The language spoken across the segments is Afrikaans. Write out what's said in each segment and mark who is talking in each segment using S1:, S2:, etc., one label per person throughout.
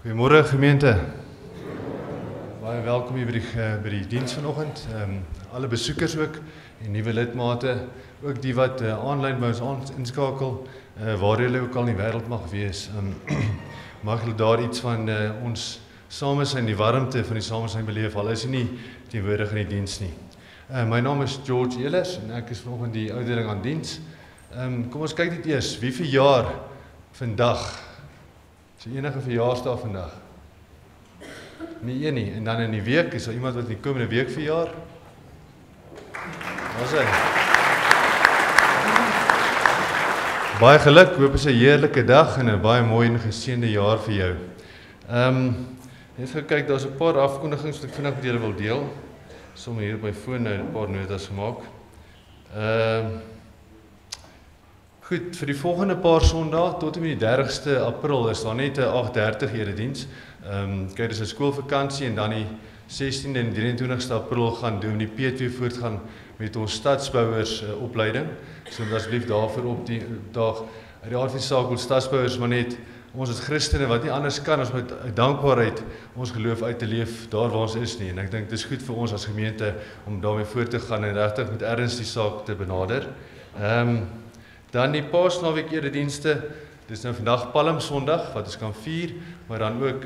S1: Goeiemôre gemeente. Baie welkom hier by die diens vanoggend. Alle besoekers ook en nuwe lidmate, ook die wat aanlyn by ons inskakel, waar julle ook al in die wêreld mag wees. Mag julle daar iets van ons samesyn, die warmte van die samesyn beleef, al is jy nie teenwoordig in die diens nie. My naam is George Ehlers en ek is vanoggend die ouderling aan diens. Kom ons kyk net eers, wie verjaar vandag? Is er enige verjaarsdag vandag? Nie een nie. En dan in die week, is daar iemand wat in die komende week verjaar? Waar is hy? Baie geluk, hoop is 'n heerlike dag en 'n baie mooi en geseënde jaar vir jou. Net gekyk, daar's 'n paar afkondigings wat ek vinnig met julle wil deel. Sommige hier op my foon nou 'n paar notas gemaak. Goed, vir die volgende paar Sondae tot en met die 30ste April is daar net 'n 8:30 erediens. Kyk, dis 'n skoolvakansie en dan die 16de en 23ste April gaan Dominee Piet weer voortgaan met ons stadsbouers opleiding. So asseblief daarvoor op die dag uit die aard van die saak wil stadsbouers maar net ons as Christene wat nie anders kan as met dankbaarheid ons geloof uit te leef daar waar ons is nie. En ek dink dit is goed vir ons as gemeente om daarmee voort te gaan en regtig met erns die saak te benader. Dan die Paasnaweek eredienste, dis nou vandag Palm Sondag wat ons kan vier, maar dan ook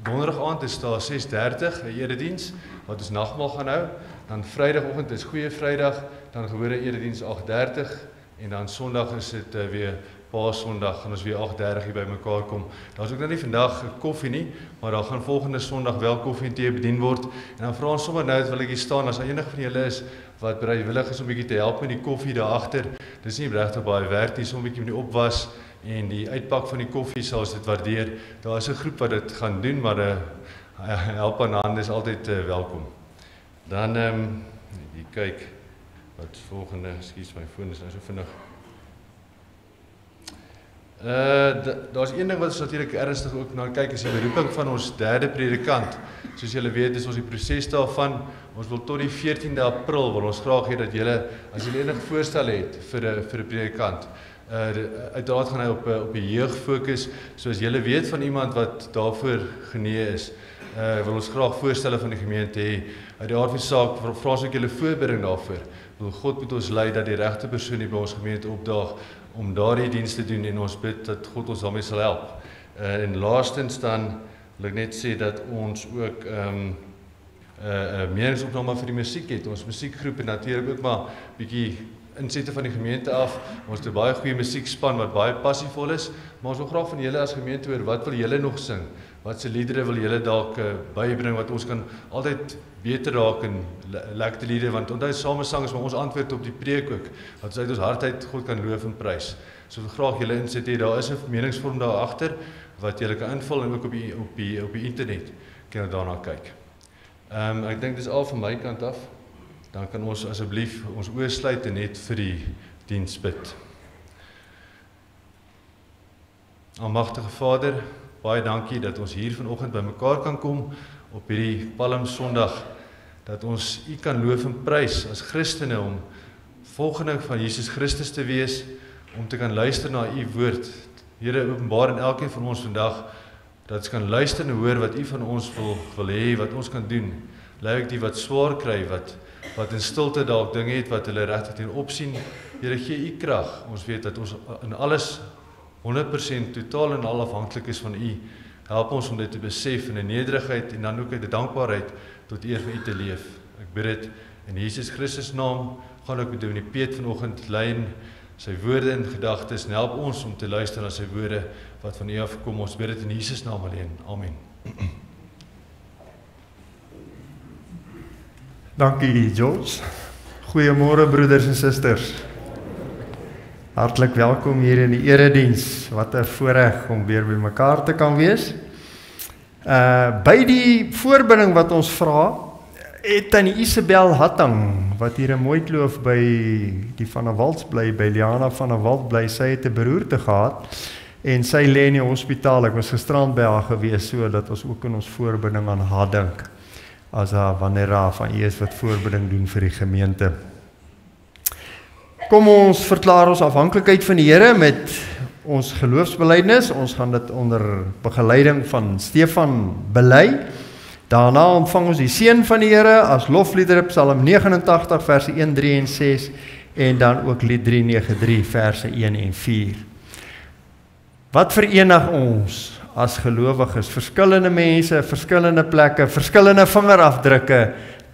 S1: donderdag aand is daar 6:30 'n erediens wat ons nagmaal gaan hou. Dan Vrydagoggend is Goeie Vrydag, dan gewone erediens 8:30 en dan Sondag is dit weer Paasondag gaan ons weer 8:30 hier bymekaar kom. Daar's ook nou nie vandag koffie nie, maar daar gaan volgende Sondag wel koffie en tee bedien word. En dan vra ons sommer nou dat wil ek hier staan as enige van julle is wat bereidwillig is om 'n bietjie te help met die koffie daar agter. Dis nie regtig baie werk nie, so 'n bietjie met die opwas en die uitpak van die koffie sal ons dit waardeer. Daar is 'n groep wat dit gaan doen, maar help aan hand is altyd welkom. Dan die kyk wat volgende, ekskuus my foon is nou so vinnig. Daar's een ding wat ons natuurlik ernstig ook na kyk is die beroeping van ons derde predikant. Soos julle weet is ons die proses daarvan. Ons wil tot die 14de April wil ons graag hê dat julle as julle enige voorstel het vir 'n predikant. Uiteraard gaan hy op die jeug fokus. So as julle weet van iemand wat daarvoor genee is, wil ons graag voorstelle van die gemeente hê. Uit die aard van die saak vra ons ook julle voorbereiding daarvoor. Wil God moet ons lei dat die regte persoon hier by ons gemeente opdaag om daardie diens te doen en ons bid dat God ons daarmee sal help. En laastens dan wil ek net sê dat ons ook meningsopname vir die musiek het. Ons musiekgroep en natuurlik ook maar bietjie insette van die gemeente af. Ons het 'n baie goeie musiekspan wat baie passievol is, maar ons wil graag van julle as gemeente hoor, wat wil julle nog sing? Wat se liedere wil julle dalk bybring wat ons kan altyd beter raak en lekker liedere, want onthou samesang is maar ons antwoord op die preek ook, wat ons uit ons hart uit God kan loof en prys. So wil graag julle insit hê, daar is 'n meningsvorm daar agter wat julle kan invul en ook op die internet kan jy daarna kyk. Ek dink dis al van my kant af. Dan kan ons asseblief ons oë sluit en net vir die diens bid. Almagtige Vader, baie dankie dat ons hier vanoggend bymekaar kan kom op hierdie Palm Sondag, dat ons U kan loof en prys as Christene om volgelinge van Jesus Christus te wees, om te kan luister na U woord. Here, openbaar in elkeen van ons vandag, dat ons kan luister en hoor wat U van ons wil hê, wat ons kan doen. Lei ek die wat swaar kry, wat in stilte dalk dinge het wat hulle regtig teen opsien. Here, gee U krag. Ons weet dat ons in alles 100% totaal en al afhanklik is van U. Help ons om dit te besef in 'n nederigheid en dan ook uit 'n dankbaarheid tot eer van U te leef. Ek bid dit in Jesus Christus naam. Gaan ook met Dominee Piet vanoggend lei in sy woorde en gedagtes en help ons om te luister na sy woorde wat van U afkom. Ons bid dit in Jesus naam alleen. Amen.
S2: Dankie George. Goeiemôre broeders en susters. Hartlik welkom hier in die erediens. Wat 'n voorreg om weer by mekaar te kan wees. By die voorbinding wat ons vra, het Tannie Isabel Hatting, wat hier in Mooikloof by die Van der Walts bly, by Liana Van der Walt bly, sy het 'n beroerte gehad en sy lê in die hospitaal. Ek was gisterand by haar gewees, so dat ons ook in ons voorbinding aan haar dink. As wanneer haar van U is wat voorbinding doen vir die gemeente. Kom ons verklaar ons afhanklikheid van die Here met ons geloofsbelijdenis. Ons gaan dit onder begeleiding van Stefan bely. Daarna ontvang ons die seën van die Here as lofliedere Psalm 89 verse 1, 3 en 6 en dan ook lied 393 verse 1 en 4. Wat verenig ons as gelowiges? Verskillende mense, verskillende plekke, verskillende vingerafdrukke,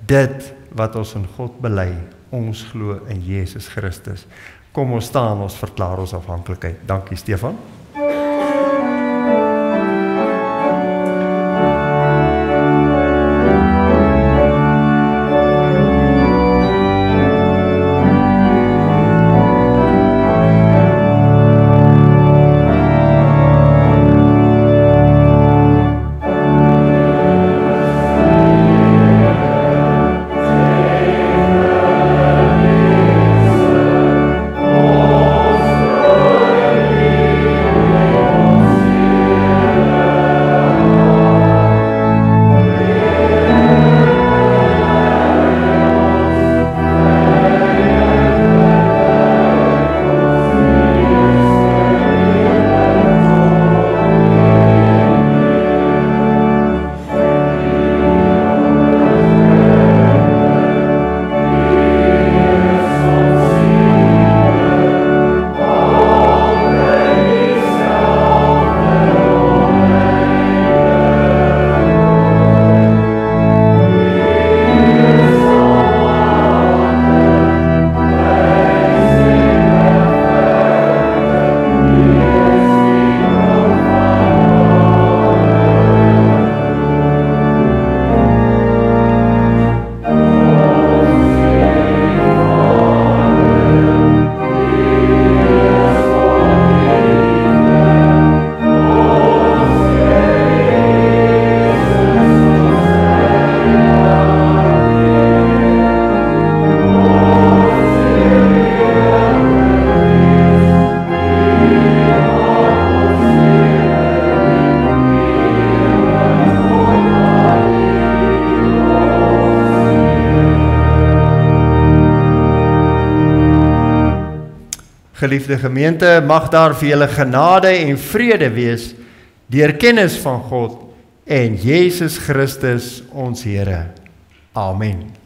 S2: dit wat ons in God bely. Ons glo in Jesus Christus. Kom ons staan, ons verklaar ons afhanklikheid. Dankie Stefan. Geliefde gemeente, mag daar vir julle genade en vrede wees deur kennis van God en Jesus Christus ons Here. Amen.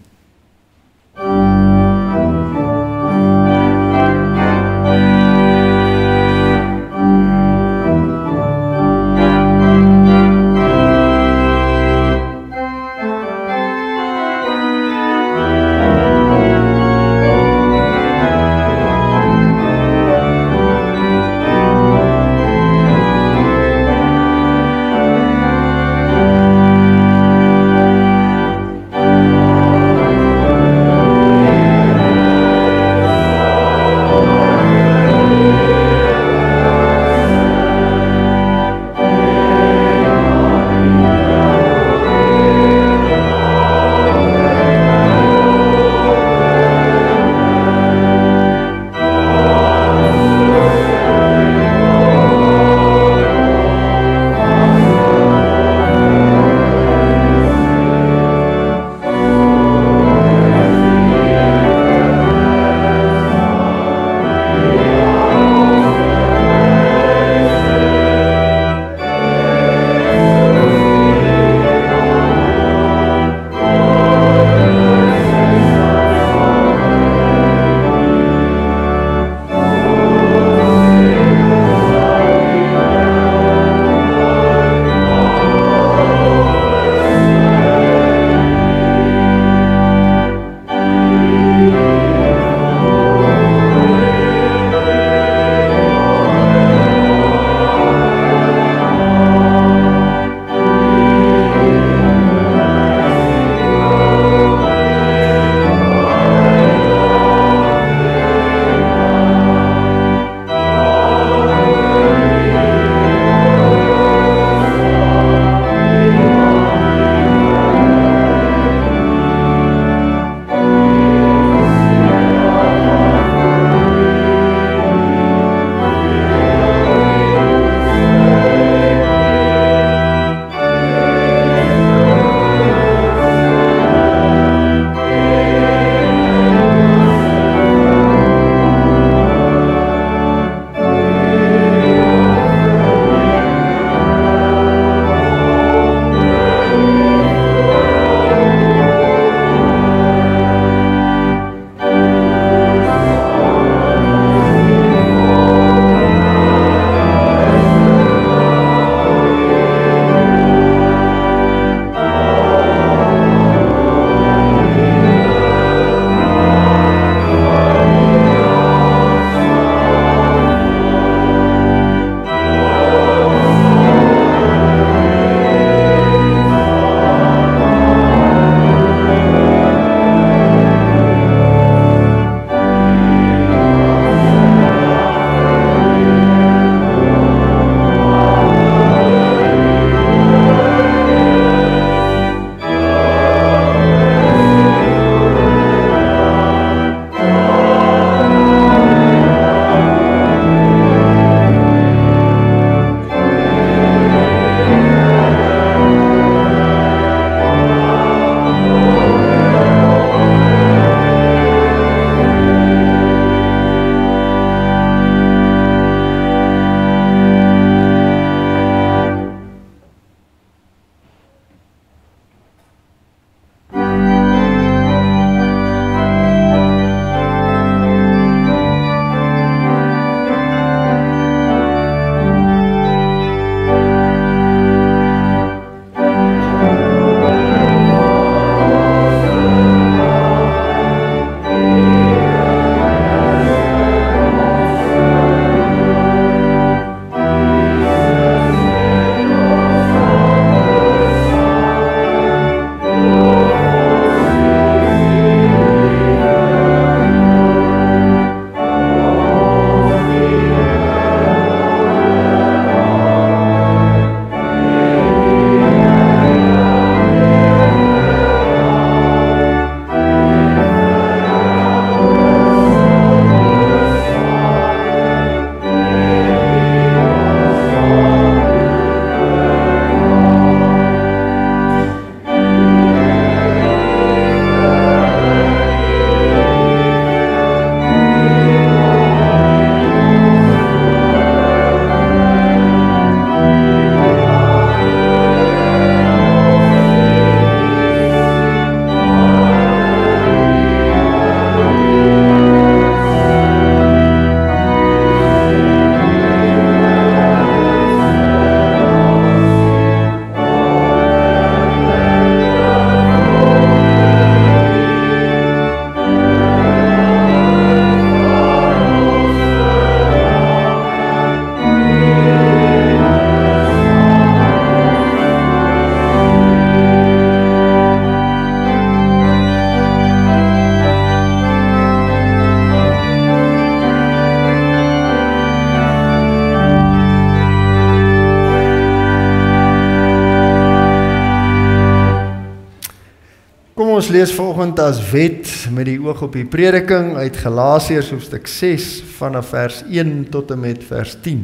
S2: ons lees vanoggend as wet met die oog op die prediking uit Galasiërs hoofstuk 6 vanaf vers 1 tot en met vers 10.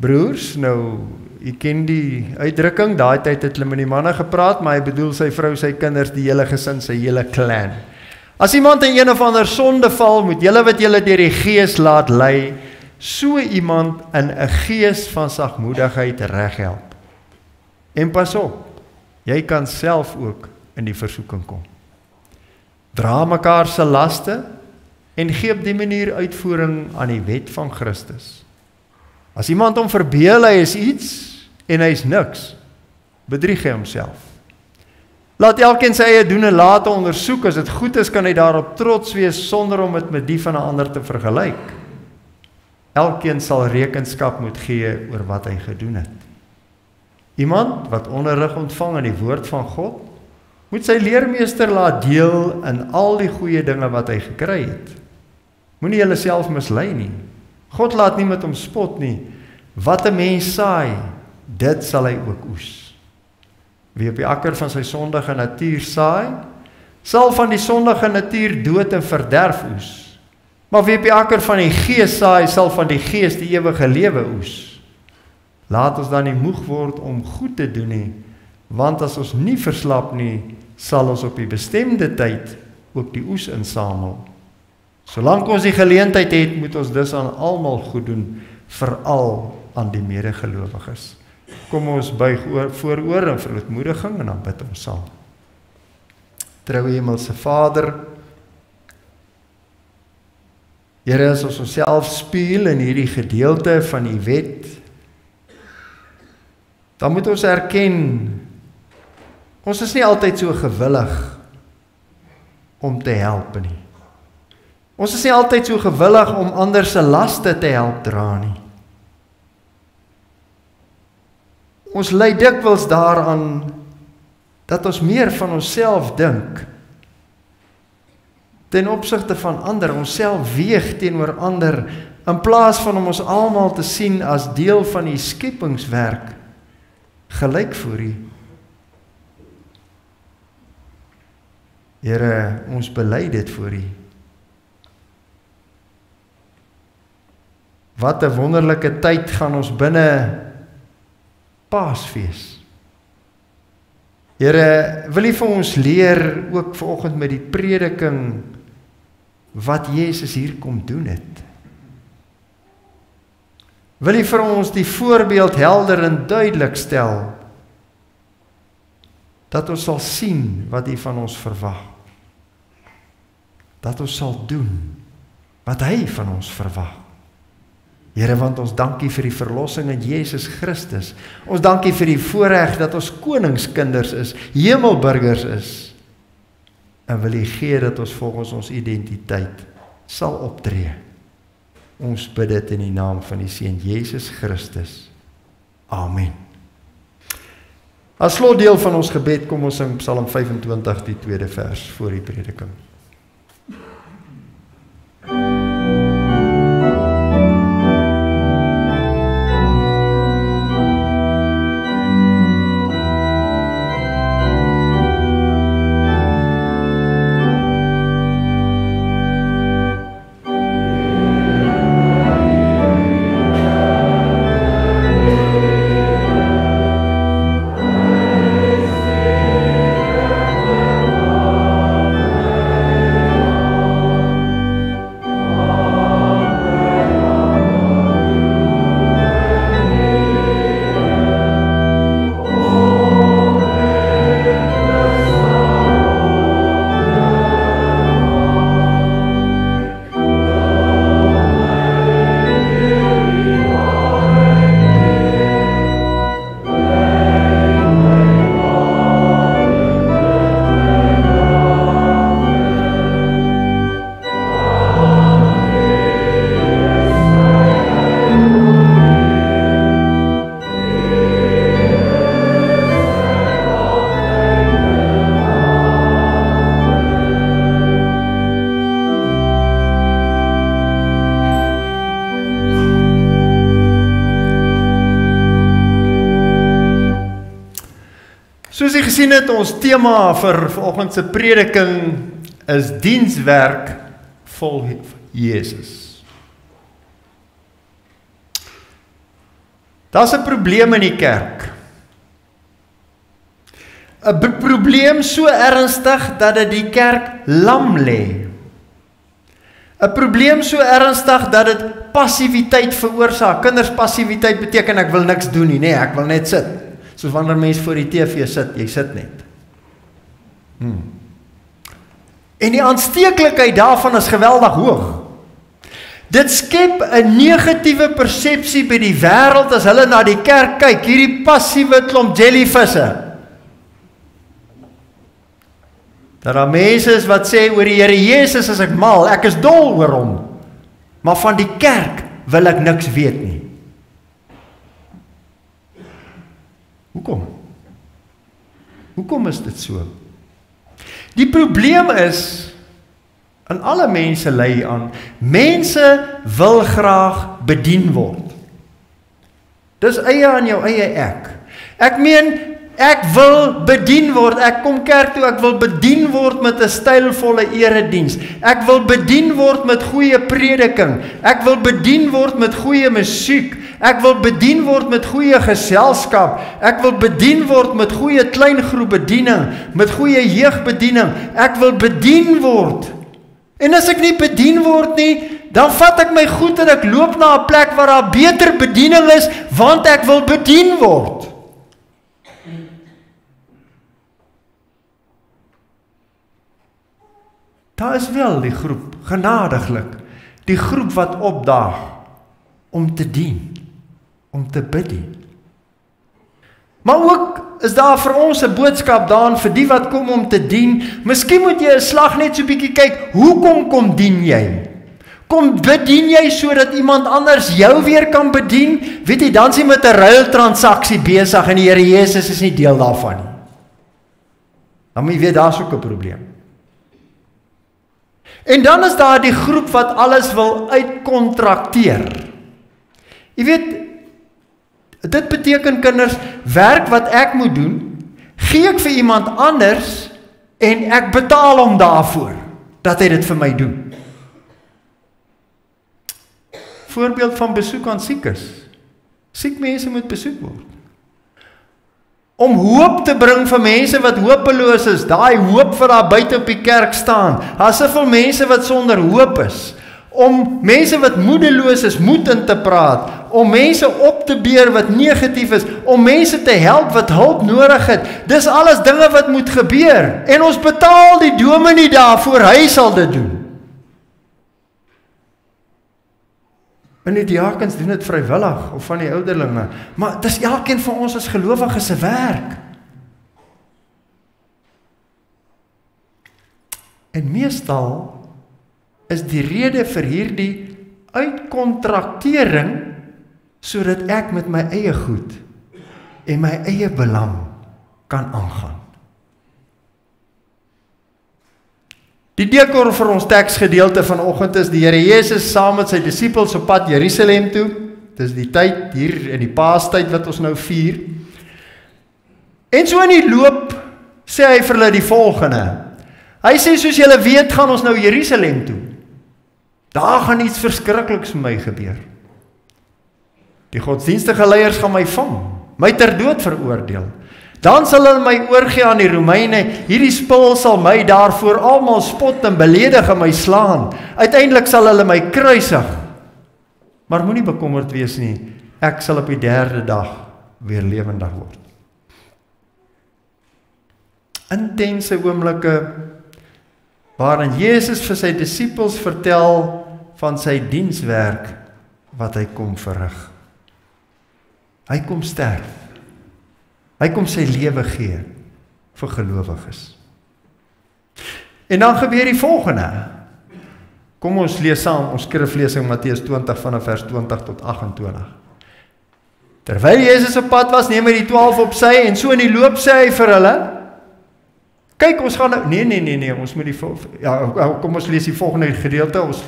S2: Broers, nou, u ken die uitdrukking, daai tyd het hulle met die manne gepraat, maar hy bedoel sy vrou, sy kinders, die hele gesin, sy hele clan. As iemand in een of ander sonde val, moet julle wat julle deur die Gees laat lei, so iemand in 'n gees van sagmoedigheid reghelp. En pas op, jy kan self ook in die versoeking kom. Dra mekaar se laste en gee op die manier uitvoering aan die wet van Christus. As iemand hom verbeel hy is iets en hy is niks, bedrieg hy homself. Laat elkeen sy eie doen en late ondersoek, as dit goed is kan hy daarop trots wees sonder om dit met die van 'n ander te vergelyk. Elkeen sal rekenskap moet gee oor wat hy gedoen het. Iemand wat onderrig ontvang in die woord van God, moet sy leermeester laat deel in al die goeie dinge wat hy gekry het. Moenie julle self mislei nie. God laat nie met hom spot nie. Wat 'n mens saai, dit sal hy ook oes. Wie op die akker van sy sondige natuur saai, sal van die sondige natuur dood en verderf oes. Maar wie op die akker van die Gees saai, sal van die Gees die ewige lewe oes. Laat ons dan nie moeg word om goed te doen nie, want as ons nie verslap nie, sal ons op die bestemde tyd ook die oes insamel. Solank ons die geleentheid het, moet ons dus aan almal goed doen, veral aan die medegelowiges. Kom ons buig vooroor in verootmoediging en dan bid ons saam. Troue Hemelse Vader, Here, as ons onsself spieël in hierdie gedeelte van die wet, dan moet ons erken, ons is nie altyd so gewillig om te help nie. Ons is nie altyd so gewillig om ander se laste te help dra nie. Ons ly dikwels daaraan dat ons meer van onsself dink ten opsigte van ander, onsself weeg teenoor ander, in plaas van om ons almal te sien as deel van die skepingswerk, gelyk voor U. Here, ons bely dit voor U. Wat 'n wonderlike tyd gaan ons binne Paasfees. Here, wil U vir ons leer, ook vanoggend met die prediking, wat Jezus hier kom doen het. Wil U vir ons die voorbeeld helder en duidelik stel, dat ons sal sien wat U van ons verwag. Dat ons sal doen wat Hy van ons verwag. Here, want ons dankie vir die verlossing in Jesus Christus. Ons dankie vir die voorreg dat ons koningskinders is, hemelburgers is. En wil U gee dat ons volgens ons identiteit sal optree. Ons bid dit in die naam van die Seun Jesus Christus. Amen. As slotdeel van ons gebed kom ons sing Psalm 25, die tweede vers voor die prediking. Soos jy gesien het, ons tema vir vanoggend se prediking is dienswerk vol Jesus. Daar's 'n probleem in die kerk. 'n Probleem so ernstig dat dit die kerk lam lê. 'n Probleem so ernstig dat dit passiwiteit veroorsaak. Kinders, passiwiteit beteken ek wil niks doen nie, nee, ek wil net sit. Soos wanneer mens voor die TV sit, jy sit net. En die aansteeklikheid daarvan is geweldig hoog. Dit skep 'n negatiewe persepsie by die wêreld as hulle na die kerk kyk, hierdie passiewe klomp jellyvisse. Dat daar mense is wat sê oor die Here Jesus is ek mal, ek is dol oor hom. Maar van die kerk wil ek niks weet nie. Hoekom? Hoekom is dit so? Die probleem is, en alle mense lei aan, mense wil graag bedien word. Dis eie aan jou eie ek. Ek meen, ek wil bedien word, ek kom kerk toe, ek wil bedien word met 'n stylvolle erediens. Ek wil bedien word met goeie prediking. Ek wil bedien word met goeie musiek. Ek wil bedien word met goeie geselskap. Ek wil bedien word met goeie kleingroep bediening, met goeie jeugbediening. Ek wil bedien word. En as ek nie bedien word nie, dan vat ek my goed en ek loop na 'n plek waar daar beter bediening is, want ek wil bedien word. Daar is wel die groep, genadiglik, die groep wat opdaag om te dien, om te bedien. Maar ook is daar vir ons 'n boodskap daarin vir die wat kom om te dien. Miskien moet jy 'n slag net so bietjie kyk, hoekom kom dien jy? Kom bedien jy sodat iemand anders jou weer kan bedien? Weet jy, dan is jy met 'n ruiltransaksie besig en die Here Jesus is nie deel daarvan nie. Dan moet jy weet, daar's ook 'n probleem. En dan is daar die groep wat alles wil uitkontrakteer. Jy weet, dit beteken kinders, werk wat ek moet doen, gee ek vir iemand anders en ek betaal hom daarvoor, dat hy dit vir my doen. Voorbeeld van besoek aan siekes. Siek mense moet besoek word. Om hoop te bring vir mense wat hopeloos is, daai hoop wat daar buite op die kerk staan. Daar's soveel mense wat sonder hoop is. Om mense wat moedeloos is, moed in te praat. Om mense op te beer wat negatief is. Om mense te help wat hulp nodig het. Dis alles dinge wat moet gebeur. En ons betaal die dominee daarvoor, hy sal dit doen. En die diakens doen dit vrywillig, of van die ouderlinge. Maar dis elkeen van ons as gelowiges se werk. En meestal is die rede vir hierdie uitkontraktering, sodat ek met my eie goed en my eie belang kan aangaan. Die dekor vir ons teksgedeelte vanoggend is die Here Jesus saam met sy disippels op pad Jerusalem toe. Dis die tyd hier in die Paastyd wat ons nou vier. En so in die loop sê hy vir hulle die volgende. Hy sê, soos julle weet, gaan ons nou Jerusalem toe. Daar gaan iets verskrikliks met my gebeur. Die godsdienstige leiers gaan my vang, my ter dood veroordeel. Dan sal hulle my oorgee aan die Romeine, hierdie spul sal my daarvoor almal spot en beledig en my slaan. Uiteindelik sal hulle my kruisig. Maar moenie bekommerd wees nie, ek sal op die 3de dag weer lewendig word. Intense oomblikke, waarin Jesus vir sy disippels vertel van sy dienswerk wat hy kom verrig. Hy kom sterf. Hy kom sy lewe gee vir gelowiges. En dan gebeur die volgende. Kom ons lees saam ons skriflesing Matteus 20 vanaf vers 20 tot 28. Terwyl Jesus op pad was, neem hy die 12 op sy en so in die loop sê hy vir hulle, kyk, ons gaan nou, nee, ons moet kom ons lees die volgende gedeelte, ons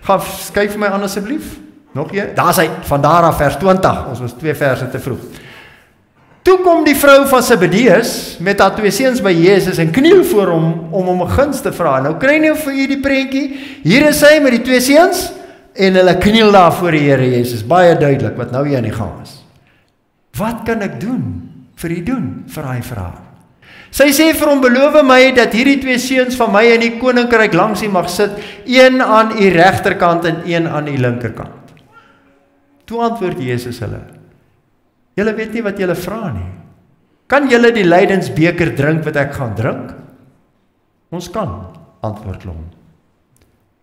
S2: gaan skryf vir my aan asseblief, nog een, daar is hy, van daar af vers 20, ons was 2 verse te vroeg. Toe kom die vrou van Zebedeus met haar 2 seuns by Jesus en kniel voor hom om hom 'n guns te vra. Nou kry nou vir u die prentjie. Hier is hy met die 2 seuns en hulle kniel daar voor die Here Jesus. Baie duidelik wat nou hier aan die gang is. Wat kan ek doen vir u doen? Vra hy vir haar. Sy sê vir hom, beloof my dat hierdie 2 seuns van my in die koninkryk langs u mag sit, een aan u regterkant en een aan u linkerkant. Toe antwoord Jesus hulle, julle weet nie wat julle vra nie. Kan julle die lydensbeker drink wat ek gaan drink? Ons kan, antwoord hulle hom.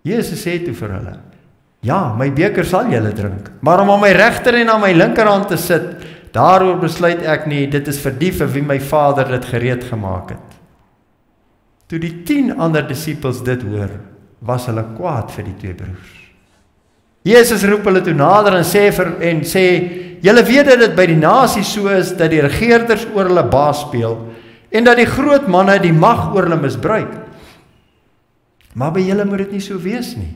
S2: Jesus sê toe vir hulle, ja, my beker sal julle drink, maar om aan my regter en aan my linkerhand te sit, daaroor besluit ek nie, dit is vir die vir wie my Vader dit gereed gemaak het. Toe die 10 ander disippels dit hoor, was hulle kwaad vir die 2 broers. Jesus roep hulle toe nader en sê, julle weet dat dit by die nasies so is, dat die regerders oor hulle baas speel, en dat die groot manne die mag oor hulle misbruik. Maar by julle moet dit nie so wees nie.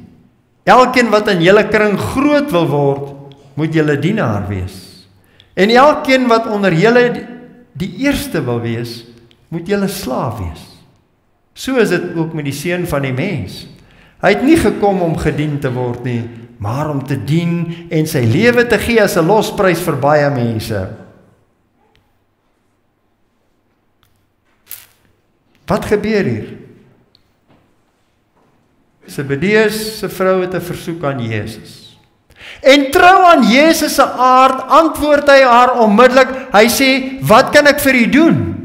S2: Elkeen wat in julle kring groot wil word, moet julle dienaar wees. En elkeen wat onder julle die eerste wil wees, moet julle slaaf wees. So is dit ook met die Seun van die mens. Hy het nie gekom om gedien te word nie, maar om te dien en sy lewe te gee as 'n losprys vir baie mense. Wat gebeur hier? Zebedeus se vrou het 'n versoek aan Jesus. En trou aan Jesus se aard, antwoord hy haar onmiddellik. Hy sê, wat kan ek vir u doen?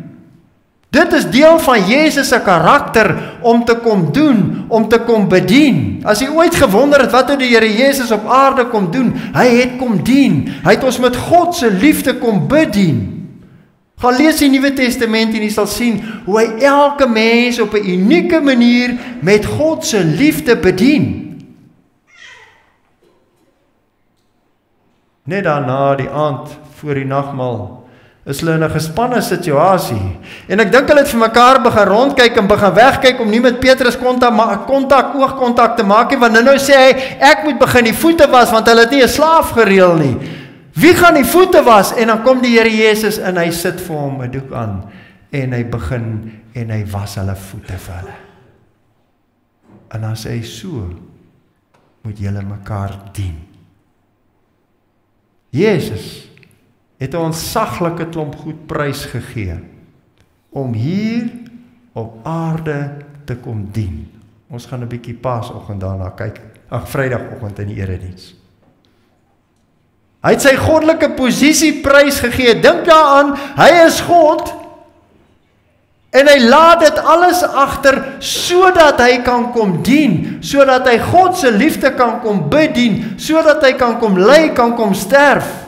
S2: Dit is deel van Jesus se karakter, om te kom doen, om te kom bedien. As jy ooit gewonder het, wat het die Here Jesus op aarde kom doen? Hy het kom dien. Hy het ons met God se liefde kom bedien. Gaan lees die Nuwe Testament en jy sal sien, hoe hy elke mens op 'n unieke manier met God se liefde bedien. Net daarna die aand voor die nagmaal is hulle in 'n gespanne situasie. En ek dink hulle het vir mekaar begin rondkyk en begin wegkyk om nie met Petrus oogkontak te maak nie, want nou sê hy, ek moet begin die voete was, want hulle het nie 'n slaaf gereël nie. Wie gaan die voete was? En dan kom die Here Jesus en hy sit vir hom 'n doek aan en hy begin en hy was hulle voete vir hulle. En dan sê hy, so moet julle mekaar dien. Jesus het 'n ontsaglike klomp goed prys gegee om hier op aarde te kom dien. Ons gaan 'n bietjie Paasoggend daarna kyk, Vrydagoggend in die erediens. Hy het sy goddelike posisie prys gegee. Dink daaraan, hy is God en hy laat dit alles agter sodat hy kan kom dien, sodat hy God se liefde kan kom bedien, sodat hy kan kom ly, kan kom sterf.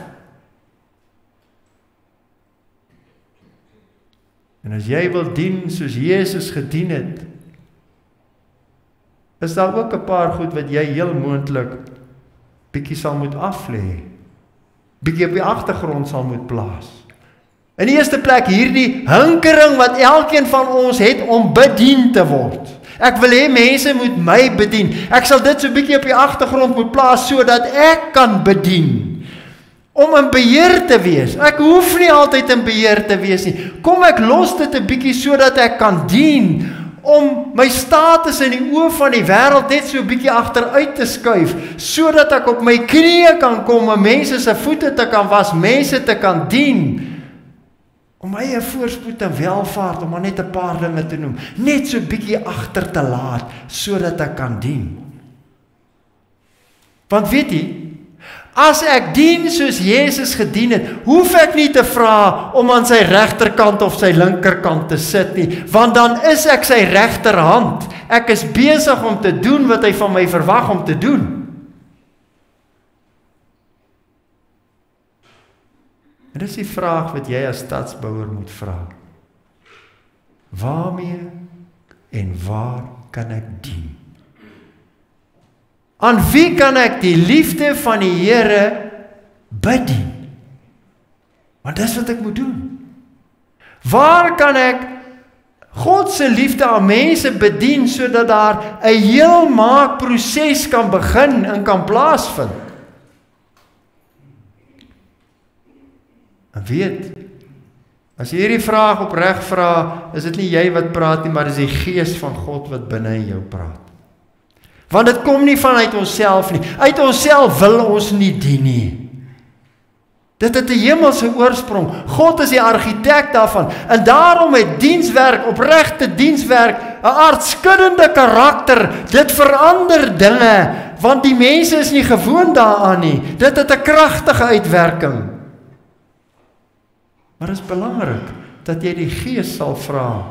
S2: En as jy wil dien soos Jesus gedien het, is daar ook 'n paar goed wat jy heel moontlik bietjie sal moet aflê, bietjie op die agtergrond sal moet plaas. In die eerste plek hierdie hinkering wat elkeen van ons het om bedien te word. Ek wil hê mense moet my bedien. Ek sal dit so bietjie op die agtergrond moet plaas sodat ek kan bedien. Om in beheer te wees. Ek hoef nie altyd in beheer te wees nie. Kom ek los dit 'n bietjie sodat ek kan dien. Om my status in die oë van die wêreld net so 'n bietjie agteruit te skuif, sodat ek op my knieë kan kom en mense se voete te kan was, mense te kan dien. Om my 'n voorspoed en welvaart, om maar net 'n paar dinge te noem, net so 'n bietjie agter te laat, sodat ek kan dien. Want weet jy, as ek dien soos Jesus gedien het, hoef ek nie te vra om aan sy regterkant of sy linkerkant te sit nie, want dan is ek sy regterhand. Ek is besig om te doen wat hy van my verwag om te doen. En dis die vraag wat jy as stadsbouer moet vra. Waarmee en waar kan ek dien? Aan wie kan ek die liefde van die Here bedien? Want dis wat ek moet doen. Waar kan ek God se liefde aan mense bedien sodat daar 'n heelmaakproses kan begin en kan plaasvind? En weet, As jy hierdie vraag opreg vra, is dit nie jy wat praat nie, maar dis die Gees van God wat binne in jou praat. Want dit kom nie vanuit onsself nie. Uit onsself wil ons nie dien nie. Dit het 'n hemelse oorsprong. God is die argitek daarvan. En daarom het dienswerk, opregte dienswerk, 'n aardskuddende karakter. Dit verander dinge, want die mense is nie gewoond daaraan nie. Dit het 'n kragtige uitwerking. Maar dit is belangrik dat jy die Gees sal vra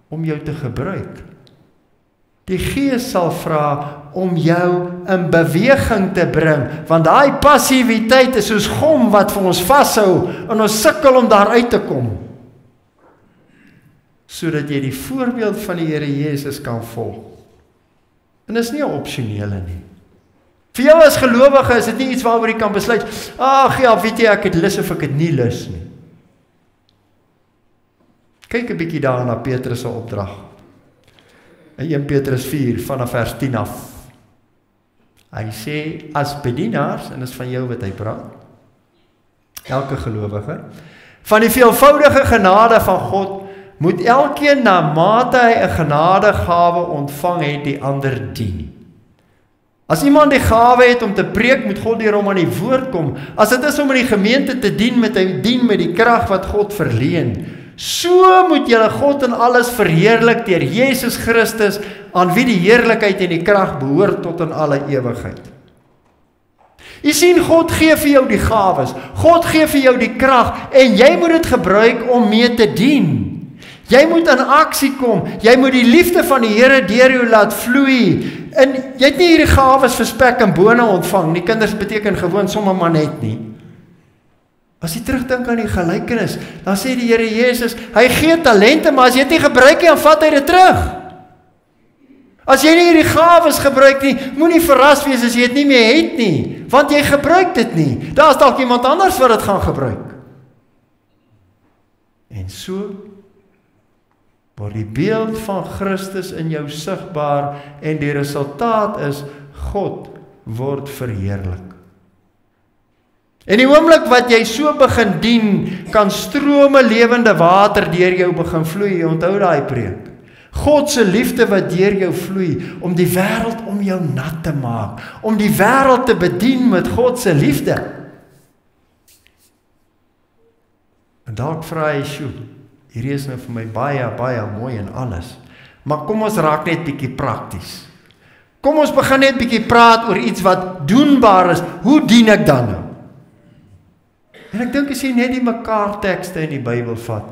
S2: om jou te gebruik. Die Gees sal vra om jou in beweging te bring, want daai passiwiteit is soos gom wat vir ons vashou en ons sukkel om daar uit te kom. Sodat jy die voorbeeld van die Here Jesus kan volg. En dis nie 'n opsionele nie. Vir jou as gelowige is dit nie iets waaroor jy kan besluit, ag ja, weet jy, ek het lus of ek het nie lus nie. Kyk 'n bietjie daar na Petrus se opdrag. In 1 Petrus 4 vanaf vers 10 af. Hy sê as bedienaars, en dis van jou wat hy praat, elke gelowige, van die veelvoudige genade van God, moet elkeen na mate hy 'n genadegawe ontvang het, die ander dien. As iemand die gawe het om te preek, moet God deur hom aan die woord kom. As dit is om in die gemeente te dien, moet hy dien met die krag wat God verleen. So moet julle God in alles verheerlik deur Jesus Christus, aan wie die heerlikheid en die krag behoort tot in alle ewigheid. Jy sien, God gee vir jou die gawes, God gee vir jou die krag, en jy moet dit gebruik om mee te dien. Jy moet in aksie kom, jy moet die liefde van die Here deur jou laat vloei, en jy het nie hierdie gawes vir spek en bone ontvang nie, kinders beteken gewoon sommer maar net nie. As jy terugdink aan die gelykenis, dan sê die Here Jesus, hy gee talente, maar as jy dit nie gebruik nie, dan vat hy dit terug. As jy nie hierdie gawes gebruik nie, moenie verras wees as jy dit nie meer het nie, want jy gebruik dit nie. Daar is dalk iemand anders wat dit gaan gebruik. En so word die beeld van Christus in jou sigbaar, en die resultaat is, God word verheerlik. En die oomblik wat jy so begin dien, kan strome lewende water deur jou begin vloei. Onthou daai preek. God se liefde wat deur jou vloei, om die wêreld om jou nat te maak, om die wêreld te bedien met God se liefde. En dalk vra hy, "Sjoe, hierdie is nou vir my baie, baie mooi en alles. Maar kom ons raak net bietjie prakties. Kom ons begin net bietjie praat oor iets wat doenbaar is. Hoe dien ek dan nou?" En ek dink as jy net die mekaar tekste in die Bybel vat,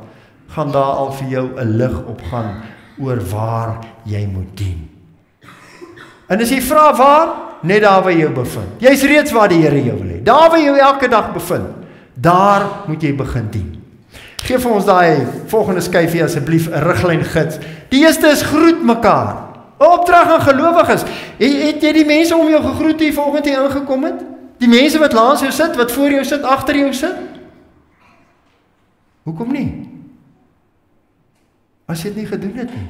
S2: gaan daar al vir jou 'n lig opgaan oor waar jy moet dien. En as jy vra waar, net daar waar jy jou bevind. Jy's reeds waar die Here jou wil hê. Daar waar jy jou elke dag bevind, daar moet jy begin dien. Geef vir ons daai volgende skyfie asseblief 'n riglyn gids. Die eerste is groet mekaar. 'n Opdrag aan gelowiges. Het jy die mense om jou gegroet hier vanoggend hier ingekom het? Die mense wat langs jou sit, wat voor jou sit, agter jou sit? Hoekom nie? As jy dit nie gedoen het nie.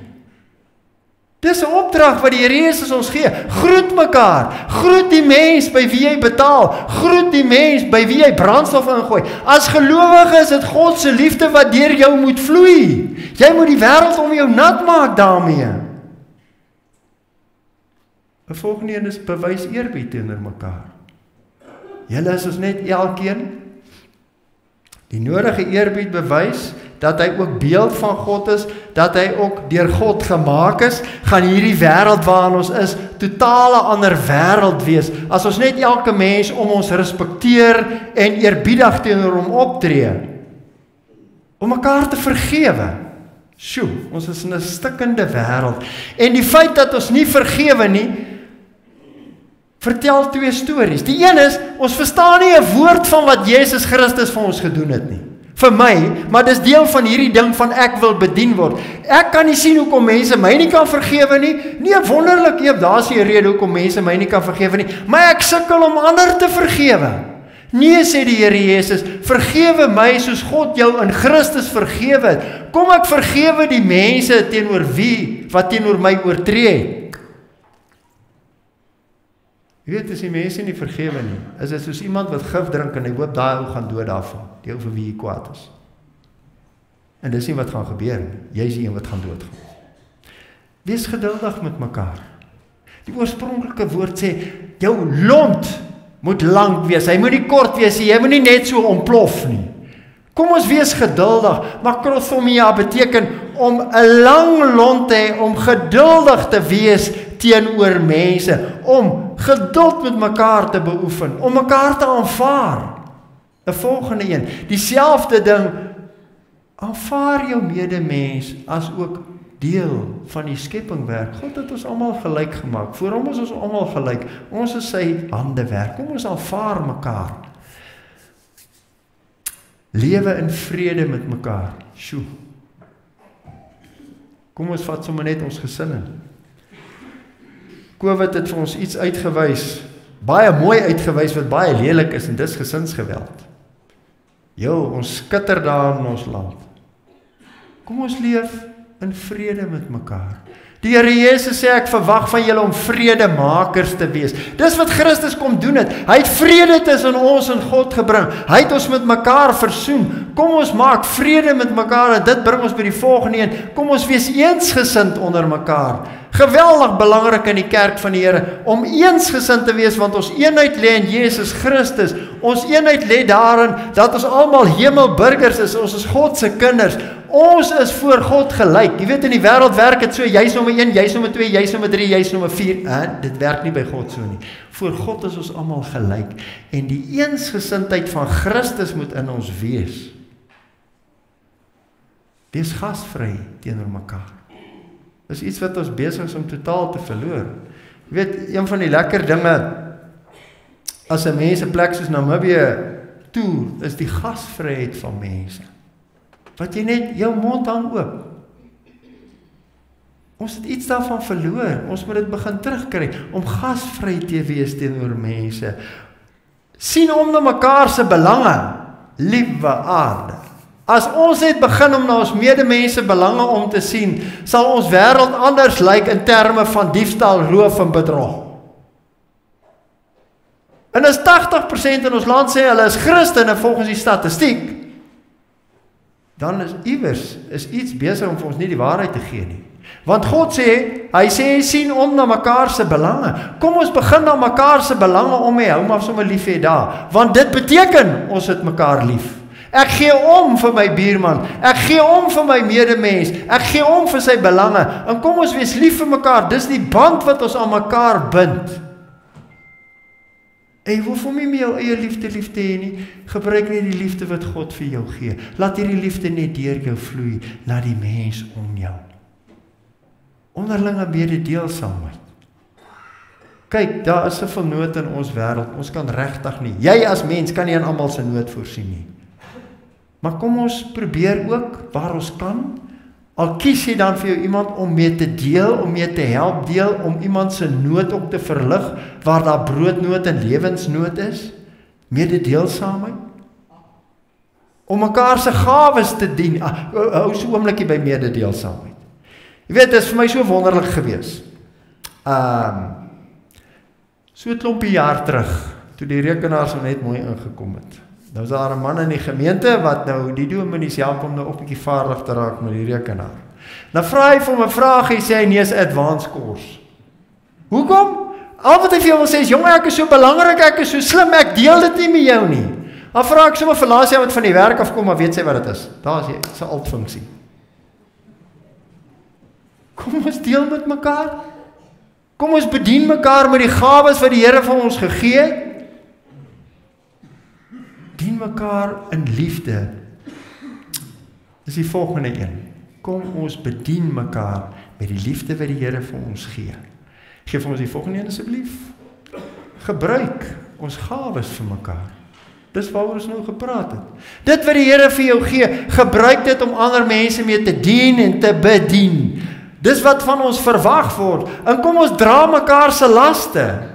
S2: Dis 'n opdrag wat die Here Jesus ons gee. Groet mekaar. Groet die mens by wie jy betaal. Groet die mens by wie jy brandstof ingooi. As gelowige is dit God se liefde wat deur jou moet vloei. Jy moet die wêreld om jou nat maak daarmee. 'n Volgende een is bewys eerbied teenoor mekaar. Julle is ons net elkeen die nodige eerbied bewys, dat hy ook beeld van God is, dat hy ook deur God gemaak is, gaan hierdie wêreld waarin ons is, totale ander wêreld wees, as ons net elke mens om ons respekteer en eerbiedig teenoor hom optree, om mekaar te vergewe. Sjoe, ons is in 'n stikkende wêreld, en die feit dat ons nie vergewe nie, vertel twee stories. Die een is, ons verstaan nie 'n woord van wat Jesus Christus vir ons gedoen het nie. Vir my, maar dis deel van hierdie ding van ek wil bedien word. Ek kan nie sien hoekom mense my nie kan vergewe nie. Nee, wonderlik, daar's nie 'n rede hoekom mense my nie kan vergewe nie, maar ek sukkel om ander te vergewe. Nee, sê die Here Jesus, vergewe my soos God jou in Christus vergewe het. Kom ek vergewe die mense teenoor wie wat teenoor my oortree het. Jy weet, as die mense nie vergewe nie, is dit soos iemand wat gif drink en hy hoop daai ou gaan dood daarvan, die ou vir wie hy kwaad is. En dis nie wat gaan gebeur nie. Jy is die een wat gaan doodgaan. Wees geduldig met mekaar. Die oorspronklike woord sê, jou lont moet lank wees, hy moet nie kort wees, jy moet nie net so ontplof nie. Kom ons wees geduldig, makrosomia beteken om 'n lang lont te hê, om geduldig te wees teenoor mense, om geduld met mekaar te beoefen, om mekaar te aanvaar. 'n Volgende een, dieselfde ding, aanvaar jou medemens as ook deel van die skepingwerk. God het ons almal gelyk gemaak. Voor hom is ons almal gelyk. Ons is sy handewerk. Kom ons aanvaar mekaar. Lewe in vrede met mekaar. Sjoe. Kom ons vat sommer net ons gesinne. COVID het vir ons iets uitgewys, baie mooi uitgewys wat baie lelik is, en dis gesinsgeweld. Ons skitter daar in ons land. Kom ons leef in vrede met mekaar. Die Here Jesus sê, ek verwag van julle om vredemakers te wees. Dis wat Christus kom doen het. Hy het vrede tussen ons en God gebring. Hy het ons met mekaar versoen. Kom ons maak vrede met mekaar, en dit bring ons by die volgende een. Kom ons wees eensgesind onder mekaar. Geweldig belangrik in die kerk van die Here, om eensgesind te wees, want ons eenheid lê in Jesus Christus. Ons eenheid lê daarin, dat ons almal hemelburgers is, ons is God se kinders. Ons is voor God gelyk. Jy weet, in die wêreld werk dit so, jy's nommer 1, jy's nommer 2, jy's nommer 3, jy's nommer 4. Dit werk nie by God so nie. Voor God is ons almal gelyk. En die eensgesindheid van Christus moet in ons wees. Wees gasvry teenoor mekaar. Dis iets wat ons besig is om totaal te verloor. Jy weet, een van die lekker dinge, as 'n mens 'n plek soos Namibië toer, is die gasvryheid van mense. Wat jy net, jou mond hang oop. Ons het iets daarvan verloor. Ons moet dit begin terugkry, om gasvry te wees teenoor mense. Sien om na mekaar se belange, liewe aarde. As ons net begin om na ons medemense belange om te sien, sal ons wêreld anders lyk in terme van diefstal, roof en bedrog. En as 80% in ons land sê hulle is Christene volgens die statistiek, dan is iewers iets besig om vir ons nie die waarheid te gee nie. Want God sê, hy sê, sien om na mekaar se belange. Kom ons begin na mekaar se belange om hê, hou maar sommer lief hê daar. Want dit beteken, ons het mekaar lief. Ek gee om vir my buurman, ek gee om vir my medemens, ek gee om vir sy belange, en kom ons wees lief vir mekaar, dis die band wat ons aan mekaar bind. En jy hoef om nie met jou eie liefde hê nie, gebruik net die liefde wat God vir jou gee. Laat hierdie liefde net deur jou vloei, na die mens om jou. Onderlinge mededeelsaamheid. Kyk, daar is 'n vernoot in ons wêreld, ons kan regtig nie. Jy as mens kan nie aan almal se nood voorsien nie. Maar kom ons probeer ook, waar ons kan, al kies jy dan vir jou iemand om mee te deel, om mee te help deel, om iemand se nood ook te verlig, waar daar broodnood en lewensnood is, mededeelsaamheid, om mekaar se gawes te dien. Hou so 'n oombliekie by mededeelsaamheid. Jy weet, dit is vir my so wonderlik gewees. So 'n klompie jaar terug, toe die rekenaar so net mooi ingekom het. Nou is daar 'n man in die gemeente wat nou die dominees help om nou ook 'n bietjie vaardig te raak met die rekenaar. Nou vra hy vir hom 'n vraag, hy sê hy nee, is 'n advanced course. Hoekom? Al wat hy vir jou wil sê is, jong, ek is so belangrik, ek is so slim, ek deel dit nie met jou nie. Dan vra ek sommer vir laas jaar wat van die werk afkom, maar weet sy wat dit is. Daar is sy altfunksie. Kom ons deel met mekaar. Kom ons bedien mekaar met die gawes wat die Here vir ons gegee het. Dien mekaar in liefde. Dis die volgende een. Kom ons bedien mekaar met die liefde wat die Here vir ons gee. Geef vir ons die volgende een asseblief. Gebruik ons gawes vir mekaar. Dis waaroor ons nou gepraat het. Dit wat die Here vir jou gee, gebruik dit om ander mense mee te dien en te bedien. Dis wat van ons verwag word. En kom ons dra mekaar se laste.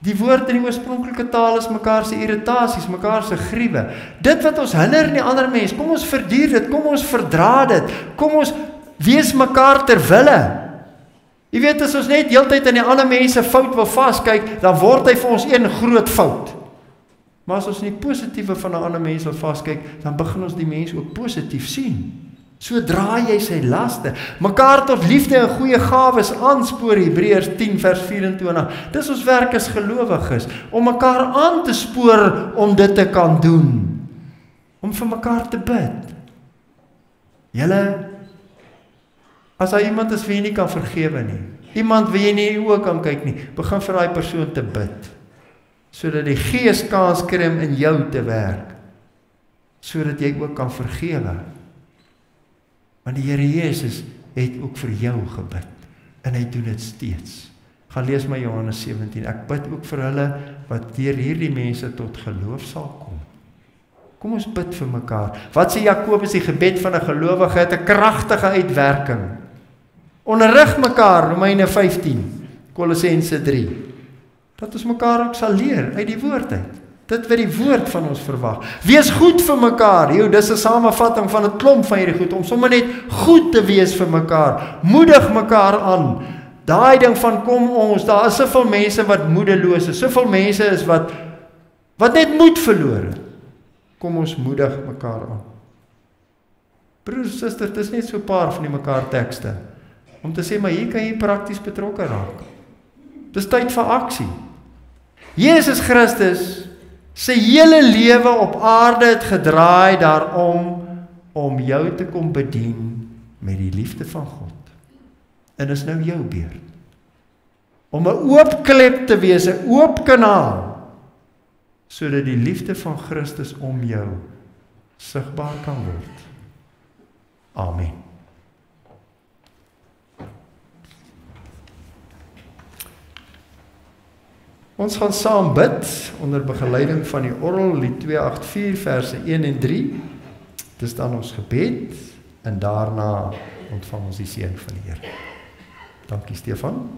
S2: Die woord in die oorspronklike taal is mekaar se irritasies, mekaar se griewe. Dit wat ons hinder in die ander mens, kom ons verduur dit, kom ons verdra dit, kom ons wees mekaar ter wille. Jy weet, as ons net heeltyd in die ander mense fout wil vaskyk, dan word hy vir ons een groot fout. Maar as ons nie positiewe van 'n ander mens wil vaskyk, dan begin ons die mens ook positief sien. So dra jy sy laste, mekaar tot liefde en goeie gawes aanspoor, Hebreërs 10 vers 24. Dis ons werk as gelowiges, om mekaar aan te spoor om dit te kan doen, om vir mekaar te bid. Julle, as daar iemand is wie jy nie kan vergewe nie, iemand wie jy nie in die oë kan kyk nie, begin vir daai persoon te bid, sodat die Gees kans kry om in jou te werk, sodat jy ook kan vergewe. Want die Here Jesus het ook vir jou gebid, en hy doen dit steeds. Gaan lees maar Johannes 17, ek bid ook vir hulle, wat deur hierdie mense tot geloof sal kom. Kom ons bid vir mekaar. Wat sê Jakobus, die gebed van 'n gelowige het 'n kragtige uitwerking. Onderrig mekaar, Romeine 15, Kolossense 3, dat ons mekaar ook sal leer uit die woord uit. Dit wat die woord van ons verwag. Wees goed vir mekaar. Dis 'n samevatting van 'n klomp van hierdie goed, om sommer net goed te wees vir mekaar. Moedig mekaar aan. Daai ding van kom ons, daar is soveel mense wat moedeloos is, soveel mense is wat net moed verloor het. Kom ons moedig mekaar aan. Broers en susters, dit is net so 'n paar van die mekaar tekste, om te sê, maar hier kan jy prakties betrokke raak. Dis tyd vir aksie. Jesus Christus, sy hele lewe op aarde het gedraai daarom, om jou te kom bedien met die liefde van God. En is nou jou beurt. Om 'n oop klep te wees, 'n oop kanaal, sodat die liefde van Christus om jou sigbaar kan word. Amen. Ons gaan saam bid onder begeleiding van die orgel, lied 284 verse 1 en 3. Dis dan ons gebed en daarna ontvang ons die seën van die Here. Dankie Stefan.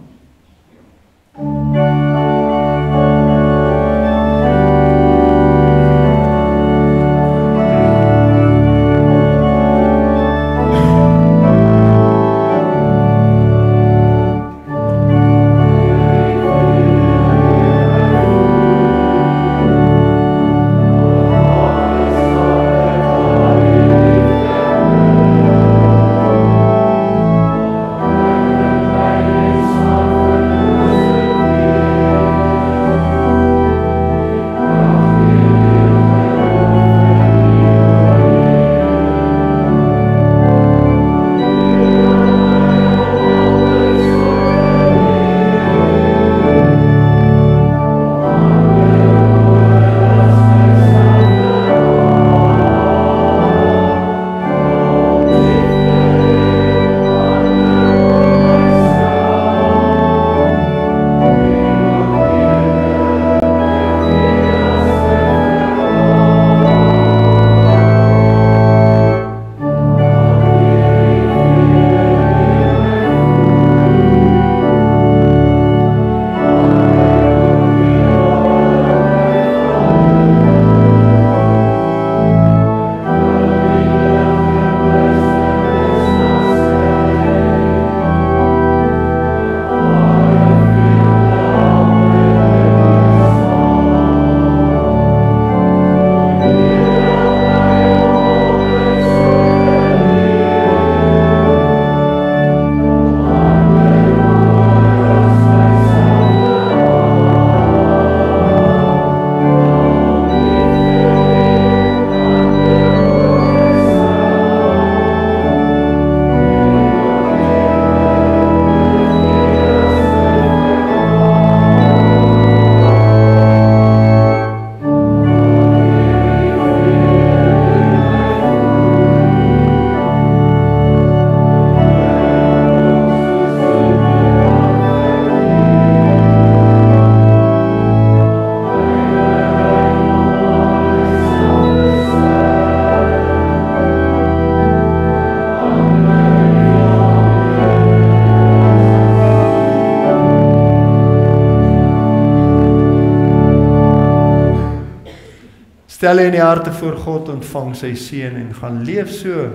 S2: Stel jy in die harte voor God, ontvang sy seën en gaan leef so,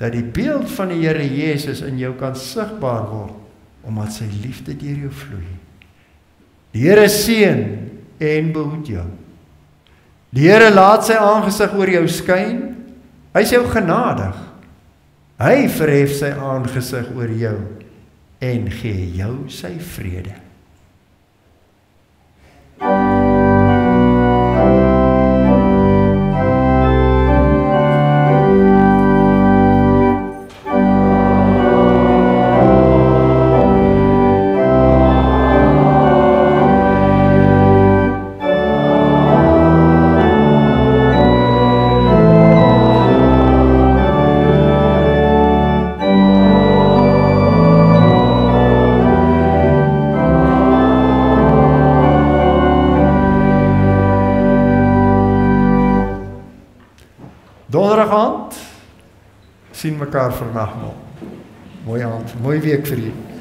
S2: dat die beeld van die Here Jesus in jou kan sigbaar word, omdat sy liefde deur jou vloei. Die Here seën en behoed jou. Die Here laat sy aangesig oor jou skyn. Hy is jou genadig. Hy verhef sy aangesig oor jou en gee jou sy vrede. Donderdag aand sien mekaar vir nagmaal. Mooi aand, mooi week vir julle.